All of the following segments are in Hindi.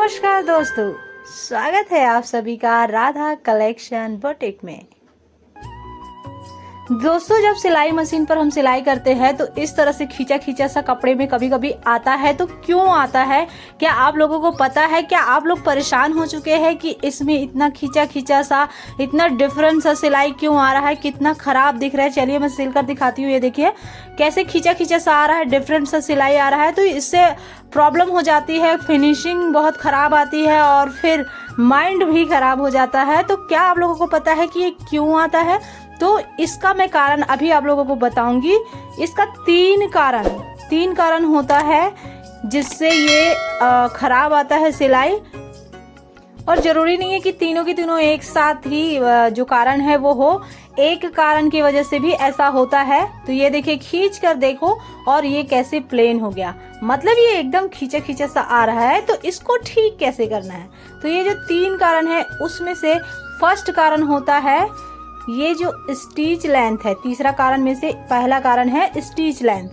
नमस्कार दोस्तों, स्वागत है आप सभी का राधा कलेक्शन बुटीक में। दोस्तों, जब सिलाई मशीन पर हम सिलाई करते हैं तो इस तरह से खींचा खींचा सा कपड़े में कभी कभी आता है। तो क्यों आता है, क्या आप लोगों को पता है? क्या आप लोग परेशान हो चुके हैं कि इसमें इतना खींचा खींचा सा, इतना डिफरेंट सा सिलाई क्यों आ रहा है, कितना खराब दिख रहा है? चलिए मैं सिलकर दिखाती हूँ। ये देखिए कैसे खींचा खींचा सा आ रहा है, डिफरेंट सा सिलाई आ रहा है। तो इससे प्रॉब्लम हो जाती है, फिनिशिंग बहुत खराब आती है और फिर माइंड भी खराब हो जाता है। तो क्या आप लोगों को पता है कि ये क्यों आता है? तो इसका मैं कारण अभी आप लोगों को बताऊंगी। इसका तीन कारण होता है जिससे ये खराब आता है सिलाई। और जरूरी नहीं है कि तीनों की तीनों एक साथ ही जो कारण है वो हो, एक कारण की वजह से भी ऐसा होता है। तो ये देखिए, खींच कर देखो और ये कैसे प्लेन हो गया, मतलब ये एकदम खींचा खींचा सा आ रहा है। तो इसको ठीक कैसे करना है? तो ये जो तीन कारण है उसमें से फर्स्ट कारण होता है ये जो स्टिच लेंथ है। तीसरा कारण में से पहला कारण है स्टिच लेंथ।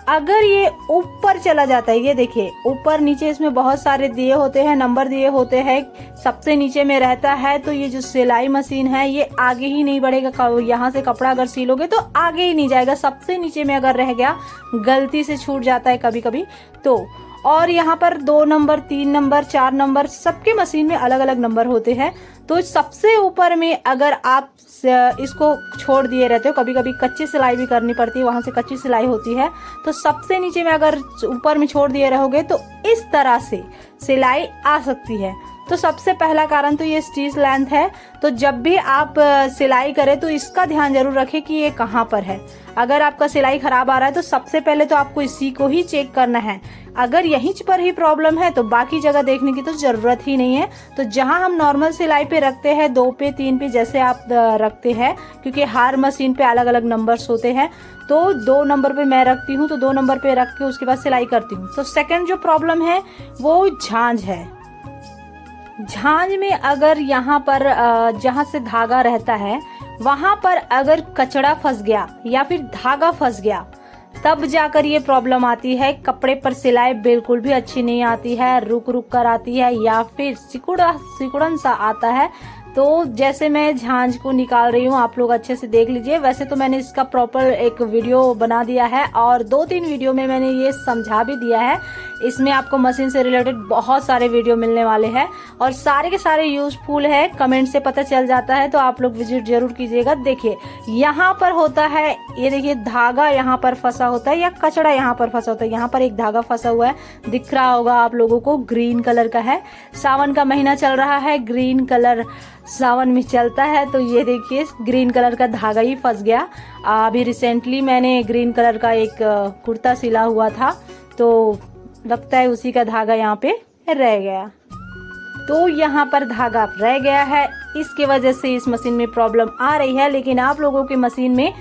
अगर ये ऊपर चला जाता है, ये देखिए ऊपर नीचे इसमें बहुत सारे दिए होते हैं, नंबर दिए होते हैं, सबसे नीचे में रहता है, तो ये जो सिलाई मशीन है ये आगे ही नहीं बढ़ेगा। यहाँ से कपड़ा अगर सिलोगे तो आगे ही नहीं जाएगा। सबसे नीचे में अगर रह गया, गलती से छूट जाता है कभी कभी तो। और यहाँ पर 2 नंबर, 3 नंबर, 4 नंबर, सबके मशीन में अलग अलग नंबर होते हैं। तो सबसे ऊपर में अगर आप इसको छोड़ दिए रहते हो, कभी कभी कच्ची सिलाई भी करनी पड़ती है, वहां से कच्ची सिलाई होती है, तो सबसे नीचे में अगर ऊपर में छोड़ दिए रहोगे तो इस तरह से सिलाई आ सकती है। तो सबसे पहला कारण तो ये स्टिच लेंथ है। तो जब भी आप सिलाई करें तो इसका ध्यान जरूर रखें कि ये कहाँ पर है। अगर आपका सिलाई खराब आ रहा है तो सबसे पहले तो आपको इसी को ही चेक करना है। अगर यहीं पर ही प्रॉब्लम है तो बाकी जगह देखने की तो जरूरत ही नहीं है। तो जहां हम नॉर्मल सिलाई पे रखते हैं, 2 पे 3 पे जैसे आप रखते हैं, क्योंकि हर मशीन पे अलग अलग नंबर्स होते हैं, तो 2 नंबर पे मैं रखती हूँ, तो 2 नंबर पे रख के उसके बाद सिलाई करती हूँ। तो सेकंड जो प्रॉब्लम है वो झांझ है। झांझ में अगर यहाँ पर जहाँ से धागा रहता है वहां पर अगर कचड़ा फंस गया या फिर धागा फंस गया, तब जाकर ये प्रॉब्लम आती है। कपड़े पर सिलाई बिल्कुल भी अच्छी नहीं आती है, रुक रुक कर आती है या फिर सिकुड़न सा आता है। तो जैसे मैं झांझ को निकाल रही हूँ, आप लोग अच्छे से देख लीजिए। वैसे तो मैंने इसका प्रॉपर एक वीडियो बना दिया है और 2-3 वीडियो में मैंने ये समझा भी दिया है। इसमें आपको मशीन से रिलेटेड बहुत सारे वीडियो मिलने वाले हैं और सारे के सारे यूजफुल है, कमेंट से पता चल जाता है। तो आप लोग विजिट जरूर कीजिएगा। देखिए यहाँ पर होता है, ये देखिए धागा यहाँ पर फंसा होता है या कचड़ा यहाँ पर फंसा होता है। यहाँ पर एक धागा फंसा हुआ है, दिख रहा होगा आप लोगों को, ग्रीन कलर का है। सावन का महीना चल रहा है, ग्रीन कलर सावन में चलता है। तो ये देखिए ग्रीन कलर का धागा ही फंस गया। अभी रिसेंटली मैंने ग्रीन कलर का एक कुर्ता सिला हुआ था, तो लगता है उसी का धागा यहाँ पे रह गया। तो यहाँ पर धागा रह गया है, इसके वजह से इस मशीन में प्रॉब्लम आ रही है। लेकिन आप लोगों की मशीन में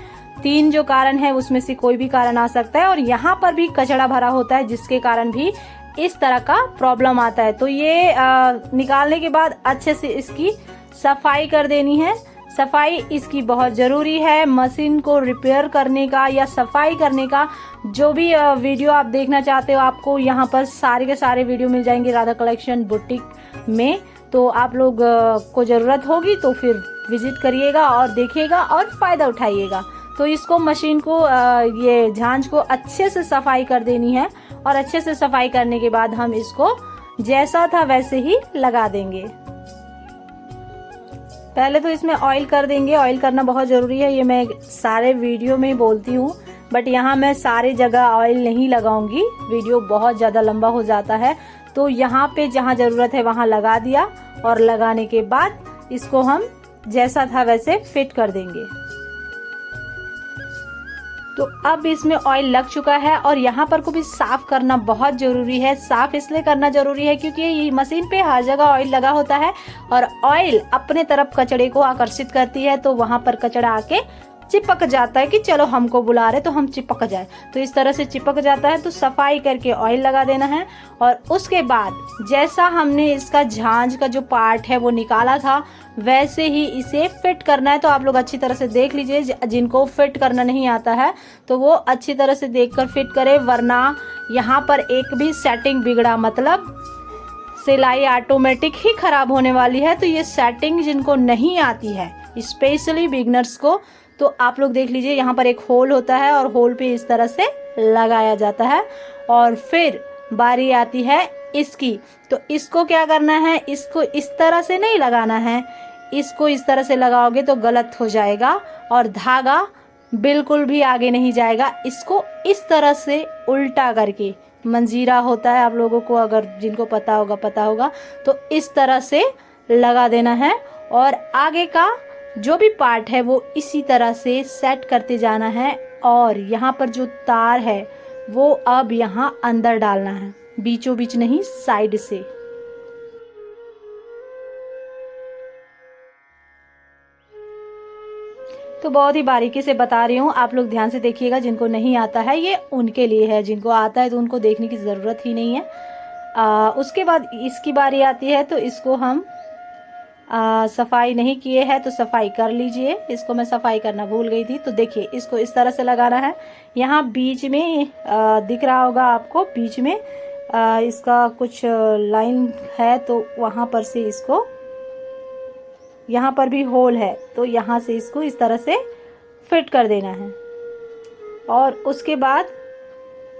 3 जो कारण है उसमें से कोई भी कारण आ सकता है और यहाँ पर भी कचड़ा भरा होता है, जिसके कारण भी इस तरह का प्रॉब्लम आता है। तो ये निकालने के बाद अच्छे से इसकी सफाई कर देनी है। सफाई इसकी बहुत जरूरी है। मशीन को रिपेयर करने का या सफाई करने का जो भी वीडियो आप देखना चाहते हो, आपको यहाँ पर सारे के सारे वीडियो मिल जाएंगे राधा कलेक्शन बुटीक में। तो आप लोग को जरूरत होगी तो फिर विजिट करिएगा और देखिएगा और फायदा उठाइएगा। तो इसको मशीन को ये झांझ को अच्छे से सफाई कर देनी है और अच्छे से सफाई करने के बाद हम इसको जैसा था वैसे ही लगा देंगे। पहले तो इसमें ऑयल कर देंगे। ऑयल करना बहुत जरूरी है, ये मैं सारे वीडियो में बोलती हूँ, बट यहाँ मैं सारी जगह ऑयल नहीं लगाऊंगी, वीडियो बहुत ज्यादा लंबा हो जाता है। तो यहाँ पे जहाँ जरूरत है वहां लगा दिया और लगाने के बाद इसको हम जैसा था वैसे फिट कर देंगे। तो अब इसमें ऑयल लग चुका है और यहाँ पर को भी साफ करना बहुत जरूरी है। साफ इसलिए करना जरूरी है क्योंकि ये मशीन पे हर जगह ऑयल लगा होता है और ऑयल अपने तरफ कचड़े को आकर्षित करती है, तो वहां पर कचड़ा आके चिपक जाता है कि चलो हमको बुला रहे तो हम चिपक जाए। तो इस तरह से चिपक जाता है। तो सफाई करके ऑयल लगा देना है और उसके बाद जैसा हमने इसका झांझ का जो पार्ट है वो निकाला था वैसे ही इसे फिट करना है। तो आप लोग अच्छी तरह से देख लीजिए, जिनको फिट करना नहीं आता है तो वो अच्छी तरह से देखकर फिट करे, वरना यहाँ पर एक भी सेटिंग बिगड़ा मतलब सिलाई ऑटोमेटिक ही खराब होने वाली है। तो ये सेटिंग जिनको नहीं आती है, स्पेशली बिगनर्स को, तो आप लोग देख लीजिए, यहाँ पर एक होल होता है और होल पे इस तरह से लगाया जाता है। और फिर बारी आती है इसकी। तो इसको क्या करना है, इसको इस तरह से नहीं लगाना है, इसको इस तरह से लगाओगे तो गलत हो जाएगा और धागा बिल्कुल भी आगे नहीं जाएगा। इसको इस तरह से उल्टा करके, मंजीरा होता है, आप लोगों को अगर जिनको पता होगा, तो इस तरह से लगा देना है। और आगे का जो भी पार्ट है वो इसी तरह से सेट करते जाना है। और यहाँ पर जो तार है वो अब यहाँ अंदर डालना है, बीचों बीच नहीं, साइड से। तो बहुत ही बारीकी से बता रही हूँ, आप लोग ध्यान से देखिएगा। जिनको नहीं आता है ये उनके लिए है, जिनको आता है तो उनको देखने की ज़रूरत ही नहीं है। उसके बाद इसकी बारी आती है, तो इसको हम सफाई नहीं किए हैं तो सफाई कर लीजिए। इसको मैं सफाई करना भूल गई थी। तो देखिए, इसको इस तरह से लगाना है। यहाँ बीच में दिख रहा होगा आपको, बीच में इसका कुछ लाइन है, तो वहाँ पर से इसको, यहाँ पर भी होल है, तो यहाँ से इसको इस तरह से फिट कर देना है। और उसके बाद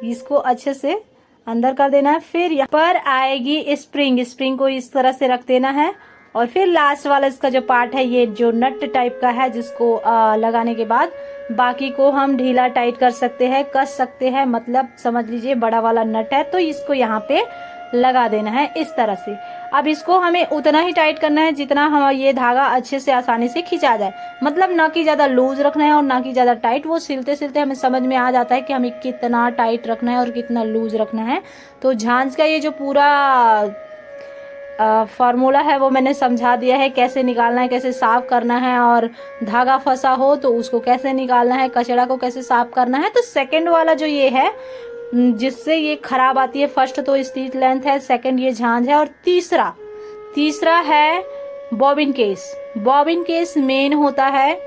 इसको अच्छे से अंदर कर देना है। फिर यहाँ पर आएगी स्प्रिंग को इस तरह से रख देना है। और फिर लास्ट वाला इसका जो पार्ट है, ये जो नट टाइप का है, जिसको लगाने के बाद बाकी को हम ढीला टाइट कर सकते हैं, कस सकते हैं, मतलब समझ लीजिए बड़ा वाला नट है, तो इसको यहाँ पे लगा देना है इस तरह से। अब इसको हमें उतना ही टाइट करना है जितना हम ये धागा अच्छे से आसानी से खींचा जाए, मतलब ना कि ज्यादा लूज रखना है और ना कि ज्यादा टाइट। वो सिलते सिलते हमें समझ में आ जाता है कि हमें कितना टाइट रखना है और कितना लूज रखना है। तो झांझ का ये जो पूरा फार्मूला है वो मैंने समझा दिया है, कैसे निकालना है, कैसे साफ करना है, और धागा फंसा हो तो उसको कैसे निकालना है, कचड़ा को कैसे साफ करना है। तो सेकंड वाला जो ये है जिससे ये खराब आती है, फर्स्ट तो स्टिच लेंथ है, सेकंड ये झांझ है, और तीसरा है bobbin case. Bobbin case main होता है,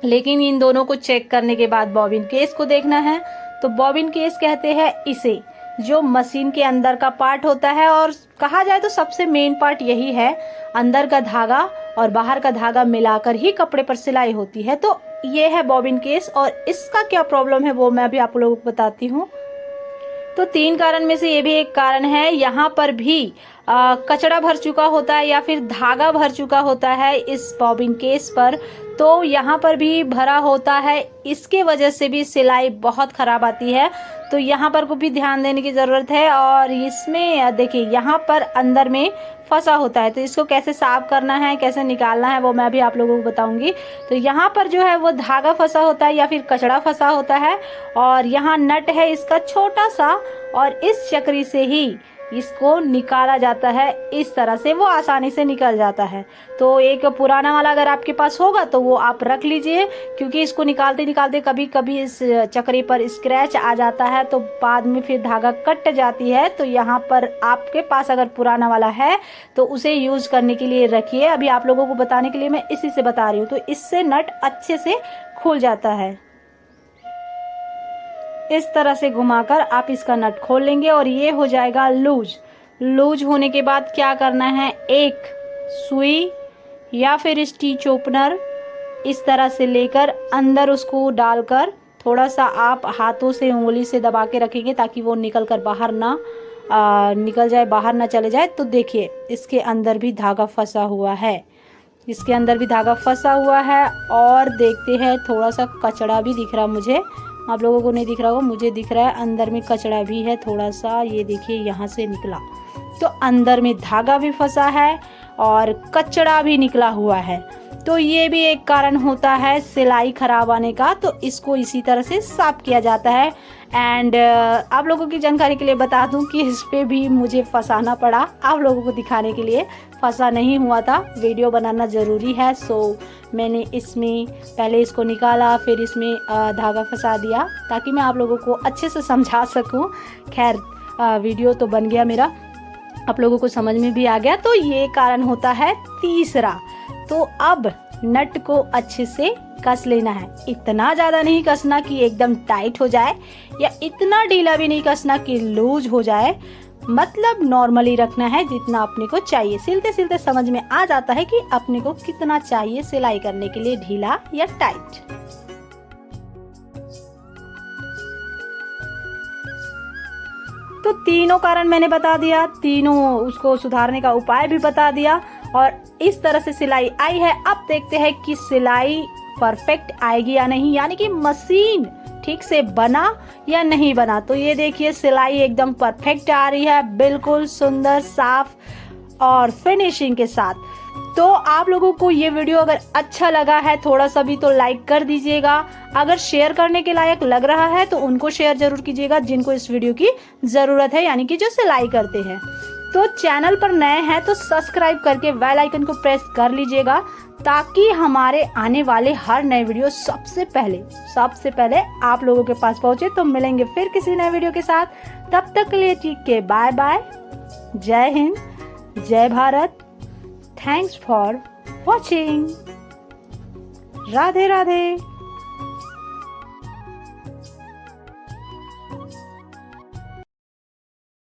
लेकिन इन दोनों को चेक करने के बाद बॉबिन केस को देखना है। तो बॉबिन केस कहते हैं इसे, जो मशीन के अंदर का पार्ट होता है, और कहा जाए तो सबसे मेन पार्ट यही है। अंदर का धागा और बाहर का धागा मिलाकर ही कपड़े पर सिलाई होती है। तो ये है बॉबिन केस, और इसका क्या प्रॉब्लम है वो मैं अभी आप लोगों को बताती हूँ। तो 3 कारण में से ये भी एक कारण है। यहाँ पर भी कचड़ा भर चुका होता है या फिर धागा भर चुका होता है इस बॉबिन केस पर, तो यहाँ पर भी भरा होता है, इसके वजह से भी सिलाई बहुत खराब आती है। तो यहाँ पर को भी ध्यान देने की ज़रूरत है। और इसमें देखिए, यहाँ पर अंदर में फंसा होता है, तो इसको कैसे साफ करना है, कैसे निकालना है, वो मैं भी आप लोगों को बताऊंगी। तो यहाँ पर जो है वो धागा फंसा होता है या फिर कचड़ा फंसा होता है, और यहाँ नट है इसका छोटा सा, और इस चक्री से ही इसको निकाला जाता है। इस तरह से वो आसानी से निकल जाता है। तो एक पुराना वाला अगर आपके पास होगा तो वो आप रख लीजिए, क्योंकि इसको निकालते निकालते कभी कभी इस चक्री पर स्क्रैच आ जाता है, तो बाद में फिर धागा कट जाती है। तो यहाँ पर आपके पास अगर पुराना वाला है तो उसे यूज करने के लिए रखिए। अभी आप लोगों को बताने के लिए मैं इसी से बता रही हूँ। तो इससे नट अच्छे से खुल जाता है। इस तरह से घुमाकर आप इसका नट खोल लेंगे और ये हो जाएगा लूज होने के बाद क्या करना है, एक सुई या फिर स्टिच ओपनर इस तरह से लेकर अंदर उसको डालकर थोड़ा सा आप हाथों से, उंगली से दबा के रखेंगे ताकि वो निकल कर बाहर ना निकल जाए, बाहर ना चले जाए। तो देखिए, इसके अंदर भी धागा फंसा हुआ है, इसके अंदर भी धागा फंसा हुआ है। और देखते हैं, थोड़ा सा कचड़ा भी दिख रहा मुझे, आप लोगों को नहीं दिख रहा होगा, मुझे दिख रहा है। अंदर में कचड़ा भी है थोड़ा सा, ये देखिए यहाँ से निकला। तो अंदर में धागा भी फंसा है और कचड़ा भी निकला हुआ है। तो ये भी एक कारण होता है सिलाई खराब आने का। तो इसको इसी तरह से साफ किया जाता है। एंड आप लोगों की जानकारी के लिए बता दूं कि इस पे भी मुझे फंसाना पड़ा आप लोगों को दिखाने के लिए। फंसा नहीं हुआ था, वीडियो बनाना ज़रूरी है, सो मैंने इसमें पहले इसको निकाला, फिर इसमें धागा फंसा दिया ताकि मैं आप लोगों को अच्छे से समझा सकूं। खैर, वीडियो तो बन गया मेरा, आप लोगों को समझ में भी आ गया। तो ये कारण होता है तीसरा। तो अब नट को अच्छे से कस लेना है। इतना ज़्यादा नहीं कसना कि एकदम टाइट हो जाए, या इतना ढीला भी नहीं कसना कि लूज हो जाए। मतलब नॉर्मली रखना है जितना अपने को चाहिए। सिलते सिलते समझ में आ जाता है कि अपने को कितना चाहिए सिलाई करने के लिए, ढीला या टाइट। तो तीनों कारण मैंने बता दिया, तीनों उसको सुधारने का उपाय भी बता दिया और इस तरह से सिलाई आई है। अब देखते हैं कि सिलाई परफेक्ट आएगी या नहीं, यानी कि मशीन ठीक से बना या नहीं बना। तो ये देखिए सिलाई एकदम परफेक्ट आ रही है, बिल्कुल सुंदर, साफ और फिनिशिंग के साथ। तो आप लोगों को ये वीडियो अगर अच्छा लगा है थोड़ा सा भी तो लाइक कर दीजिएगा। अगर शेयर करने के लायक लग रहा है तो उनको शेयर जरूर कीजिएगा जिनको इस वीडियो की जरूरत है, यानी कि जो सिलाई करते हैं। तो चैनल पर नए हैं तो सब्सक्राइब करके बेल आइकन को प्रेस कर लीजिएगा ताकि हमारे आने वाले हर नए वीडियो सबसे पहले आप लोगों के पास पहुंचे। तो मिलेंगे फिर किसी नए वीडियो के साथ, तब तक के लिए ठीक के बाय बाय। जय हिंद, जय Bharat. Thanks for watching. Radhe Radhe.